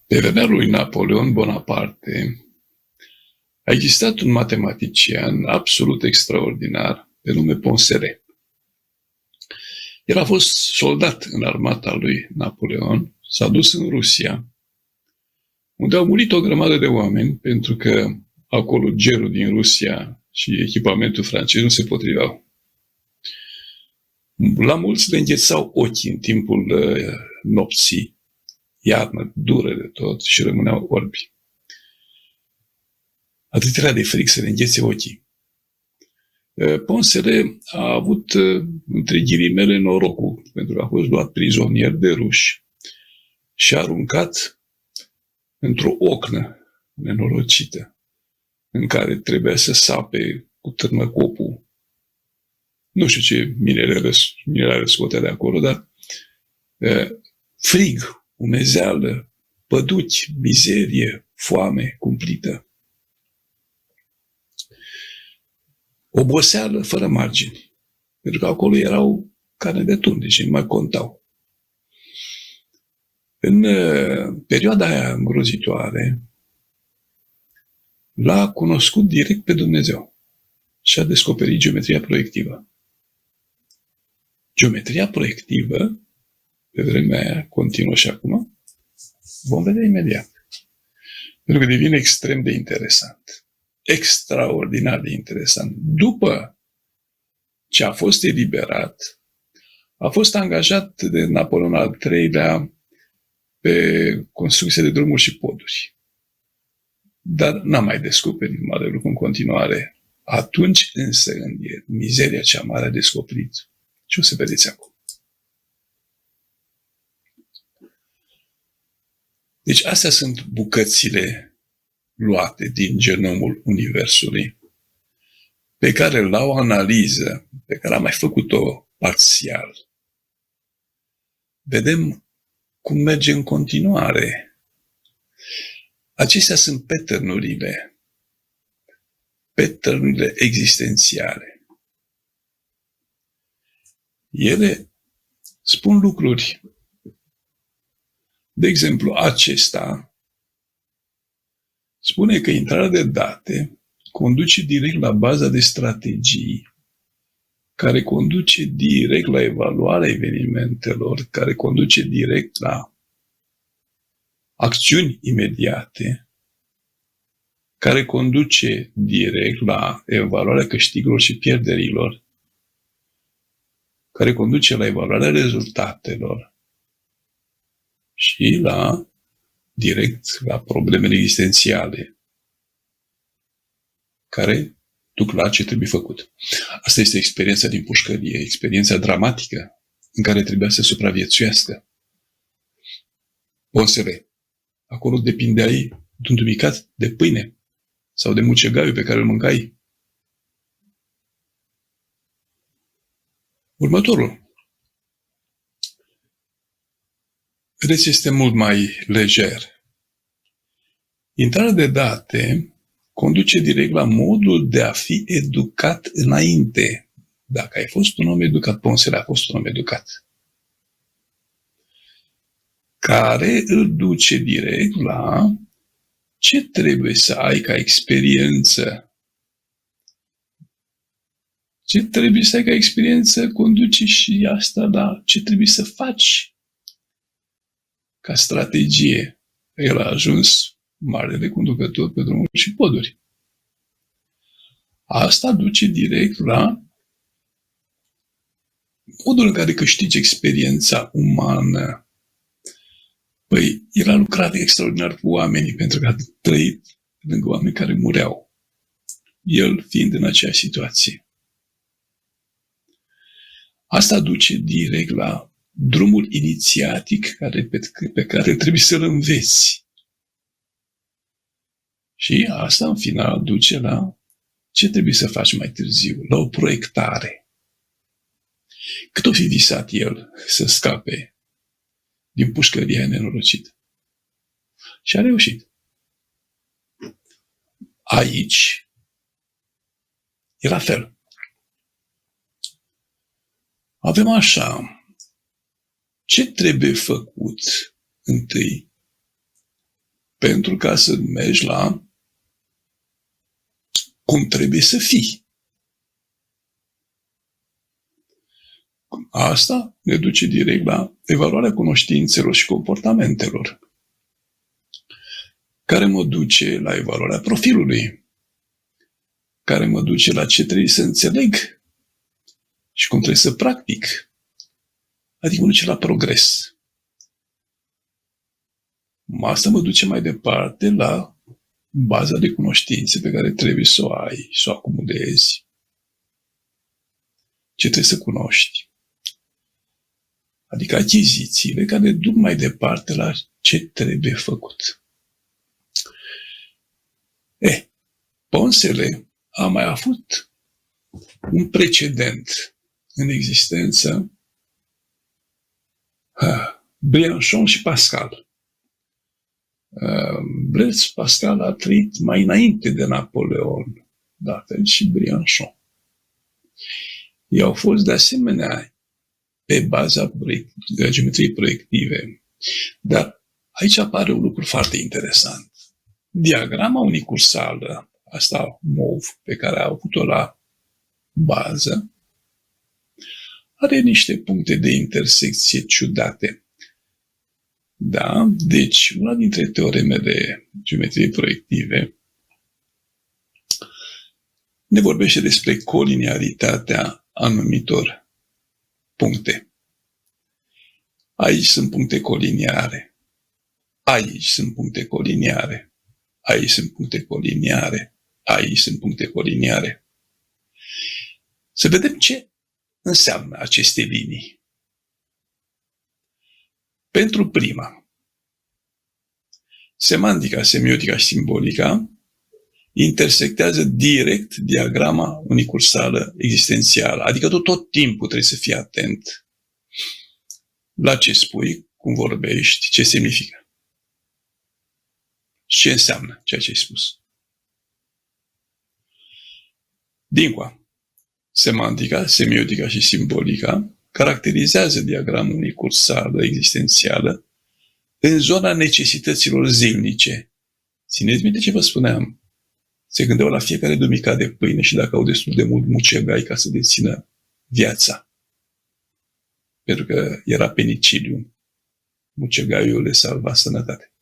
Pe vremea lui Napoleon Bonaparte a existat un matematician absolut extraordinar pe nume Poincaré. El a fost soldat în armata lui Napoleon, s-a dus în Rusia, unde au murit o grămadă de oameni pentru că acolo gerul din Rusia și echipamentul francez nu se potriveau. La mulți le înghețau ochii în timpul nopții, iarnă dură de tot, și rămâneau orbi. Atât era de fric să le înghețe ochii. Poincaré a avut, între ghilimele, norocul, pentru că a fost luat prizonier de ruși și aruncat într-o ocnă nenorocită, în care trebuia să sape cu târnăcopul. Nu știu ce minerale scotea de acolo, dar frig, umezeală, păduchi, mizerie, foame cumplită. Oboseală fără margini, pentru că acolo erau carne de tun, deci nu mai contau. În perioada aia îngrozitoare, l-a cunoscut direct pe Dumnezeu și a descoperit geometria proiectivă. Geometria proiectivă, pe vremea aia, continuă și acum, vom vedea imediat. Pentru că devine extrem de interesant. Extraordinar de interesant. După ce a fost eliberat, a fost angajat de Napoleon al III-lea pe construcție de drumuri și poduri. Dar n-a mai descoperit mare lucru în continuare. Atunci însă, în mizeria cea mare, a descoperit. Ce o să vedeți acum. Deci astea sunt bucățile luate din genomul Universului, pe care la o analiză, pe care am mai făcut-o parțial, vedem cum merge în continuare. Acestea sunt pattern-urile existențiale. Ele spun lucruri. De exemplu, acesta spune că intrarea de date conduce direct la baza de strategii, care conduce direct la evaluarea evenimentelor, care conduce direct la acțiuni imediate, care conduce direct la evaluarea câștigurilor și pierderilor, care conduce la evaluarea rezultatelor și direct la problemele existențiale care duc la ce trebuie făcut. Asta este experiența din pușcărie, experiența dramatică în care trebuia să supraviețuiască. Poincaré. Acolo depindeai de un dumicat de pâine sau de mucegaiul pe care îl mâncai. Următorul. Vedeți, este mult mai lejer. Intrarea de date conduce direct la modul de a fi educat înainte. Dacă ai fost un om educat, Poincaré a fost un om educat, care îl duce direct la ce trebuie să ai ca experiență. Ce trebuie să ai ca experiență conduce și asta la ce trebuie să faci ca strategie. El a ajuns marele conducător pe drumuri și poduri. Asta duce direct la modul în care câștigi experiența umană. Păi, el a lucrat extraordinar cu oamenii pentru că a trăit lângă oameni care mureau. El fiind în aceeași situație. Asta duce direct la drumul inițiatic pe care trebuie să-l înveți. Și asta, în final, duce la ce trebuie să faci mai târziu, la o proiectare. Cât o fi visat el să scape din pușcăria nenorocită. Și a reușit. Aici e la fel. Avem așa. Ce trebuie făcut întâi? pentru ca să mergi la cum trebuie să fii. Asta ne duce direct la evaluarea cunoștințelor și comportamentelor, care mă duce la evaluarea profilului, care mă duce la ce trebuie să înțeleg și cum trebuie să practic, adică mă duce la progres. Asta mă duce mai departe la baza de cunoștințe pe care trebuie să o ai, să o acumulezi. Ce trebuie să cunoști. Adică achizițiile care duc mai departe la ce trebuie făcut. Ponsele a mai avut un precedent în existență, Briançon și Pascal. Blaise Pascal a trăit mai înainte de Napoleon, dar și Briançon. Ei au fost de asemenea pe baza geometriei proiective. Dar aici apare un lucru foarte interesant. Diagrama unicursală, asta MOV, pe care a avut-o la bază, are niște puncte de intersecție ciudate. Da? Deci, una dintre teoremele geometriei proiective ne vorbește despre coliniaritatea anumitor puncte. Aici sunt puncte coliniare. Aici sunt puncte coliniare. Aici sunt puncte coliniare. Aici sunt puncte coliniare. Să vedem ce înseamnă aceste linii. Pentru prima, semantica, semiotica și simbolica intersectează direct diagrama unicursală existențială. Adică tu tot timpul trebuie să fii atent la ce spui, cum vorbești, ce semnifică. Ce înseamnă ceea ce ai spus. Dincoa, semantica, semiotica și simbolica caracterizează diagramul unicursală existențială în zona necesităților zilnice. Țineți minte ce vă spuneam? Se gândeau la fiecare dumica de pâine și dacă au destul de mult mucegai ca să dețină viața. Pentru că era penicilium. Mucegaiul le salva sănătatea.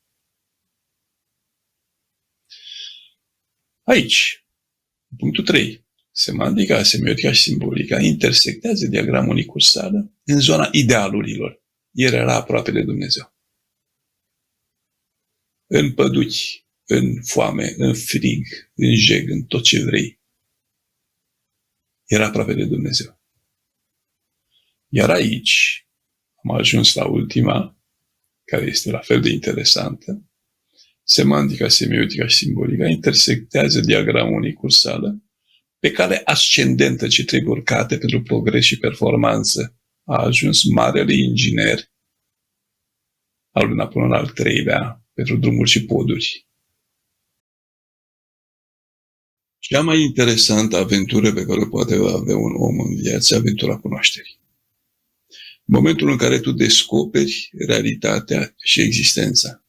Aici, punctul 3. Semantica, semiotica și simbolica intersectează diagramul unicursală în zona idealurilor. El era aproape de Dumnezeu. În păduchi, în foame, în frig, în jeg, în tot ce vrei. Era aproape de Dumnezeu. Iar aici am ajuns la ultima, care este la fel de interesantă. Semantica, semiotica și simbolica intersectează diagramul unicursală pe cale ascendentă ce trebuie urcate pentru progres și performanță. A ajuns marele inginer al lui Napoleon al III-lea pentru drumuri și poduri. Cea mai interesantă aventură pe care o poate avea un om în viață, aventura cunoașterii. Momentul în care tu descoperi realitatea și existența.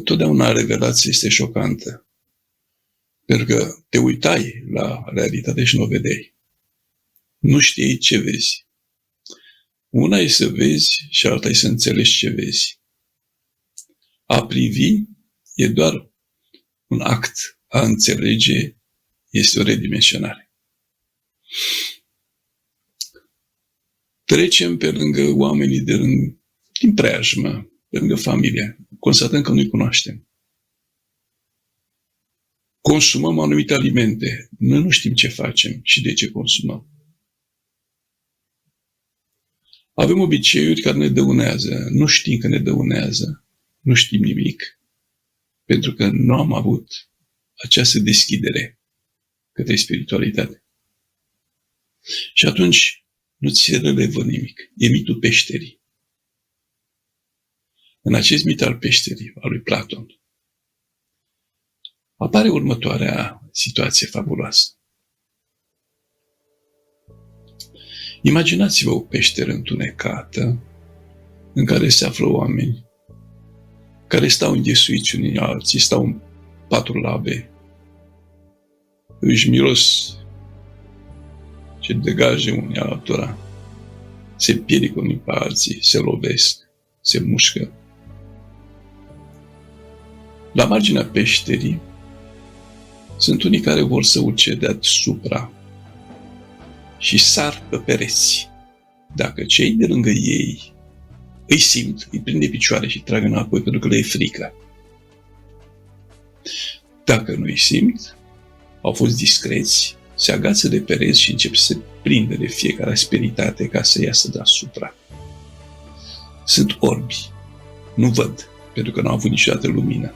Totdeauna revelația este șocantă. Pentru că te uitai la realitate și nu o vedeai. Nu știi ce vezi. Una e să vezi și alta e să înțelegi ce vezi. A privi e doar un act. A înțelege este o redimensionare. Trecem pe lângă oamenii din preajmă, pe lângă familie. Constatăm că nu-i cunoaștem. Consumăm anumite alimente. Noi nu știm ce facem și de ce consumăm. Avem obiceiuri care ne dăunează. Nu știm că ne dăunează. Nu știm nimic. Pentru că nu am avut această deschidere către spiritualitate. Și atunci nu ți se relevă nimic. E mitul peșterii. În acest mit al peșterii, al lui Platon, apare următoarea situație fabuloasă. Imaginați-vă o peșteră întunecată în care se află oameni care stau înghesuiți unii alții, stau în patru labe, își miros ce degaje unii altora, se piedică unii pe alții, se lovesc, se mușcă. La marginea peșterii sunt unii care vor să urce deasupra și sar pe pereți. Dacă cei de lângă ei îi simt, îi prind de picioare și trag înapoi pentru că le e frică. Dacă nu îi simt, au fost discreți, se agață de pereți și încep să se prindă de fiecare asperitate ca să iasă deasupra. Sunt orbi, nu văd, pentru că nu au avut niciodată lumină.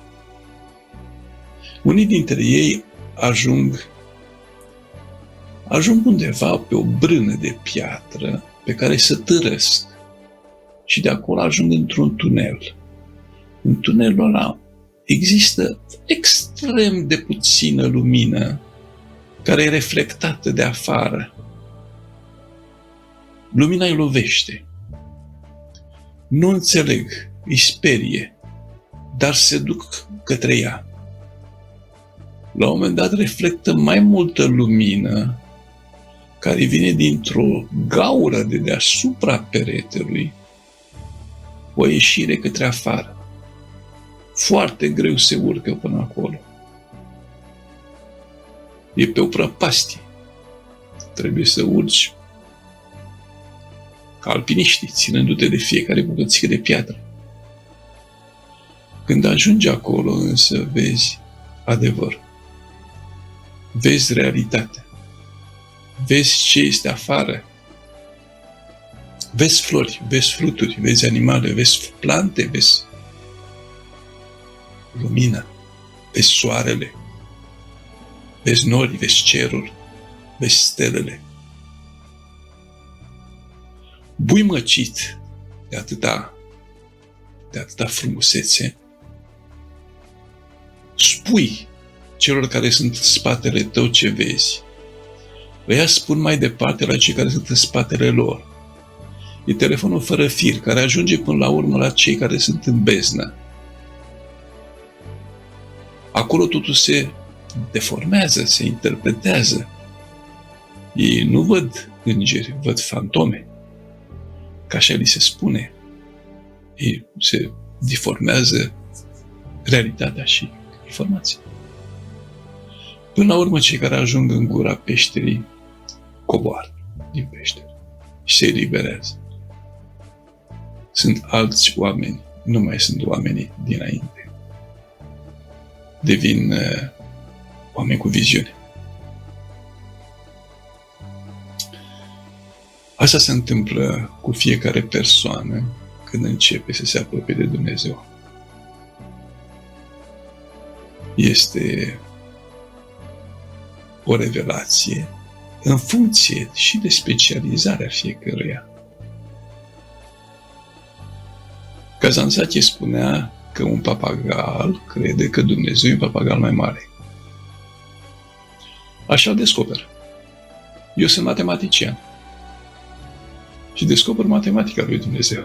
Unii dintre ei ajung undeva pe o brână de piatră pe care se târăsc și de acolo ajung într-un tunel. În tunelul ăla există extrem de puțină lumină care e reflectată de afară. Lumina îi lovește. Nu înțeleg, îi sperie, dar se duc către ea. La un moment dat reflectă mai multă lumină care vine dintr-o gaură de deasupra peretelui, o ieșire către afară. Foarte greu se urcă până acolo. E pe o prăpastie. Trebuie să urci ca alpiniștii, ținându-te de fiecare bucățică de piatră. Când ajungi acolo, însă, vezi adevăr. Vezi realitatea. Vezi ce este afară. Vezi flori, vezi fruturi, vezi animale, vezi plante, vezi lumină, vezi soarele, vezi nori, vezi cerul, vezi stelele. Buimăcit de atâta frumusețe, spui celor care sunt în spatele tău ce vezi. Ăia spun mai departe la cei care sunt în spatele lor. E telefonul fără fir, care ajunge până la urmă la cei care sunt în beznă. Acolo totul se deformează, se interpretează. Ei nu văd îngeri, văd fantome. Ca așa li se spune. Ei se deformează realitatea și informația. Până la urmă, cei care ajung în gura peșterii coboară din peșteră și se eliberează. Sunt alți oameni, nu mai sunt oamenii dinainte. Devin oameni cu viziune. Asta se întâmplă cu fiecare persoană când începe să se apropie de Dumnezeu. Este o revelație în funcție și de specializarea fiecăruia. Kazantzakis spunea că un papagal crede că Dumnezeu e un papagal mai mare. Așa descoper. Eu sunt matematician și descoper matematica lui Dumnezeu,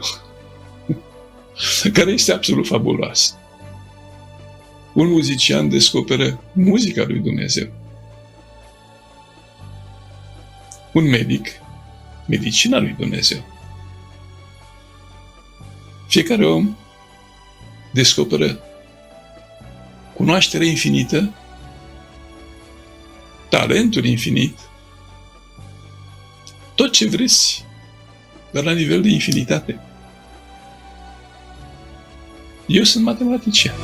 care este absolut fabuloasă. Un muzician descoperă muzica lui Dumnezeu. Un medic, medicina lui Dumnezeu. Fiecare om descoperă cunoaștere infinită, talentul infinit, tot ce vreți, dar la nivel de infinitate. Eu sunt matematician.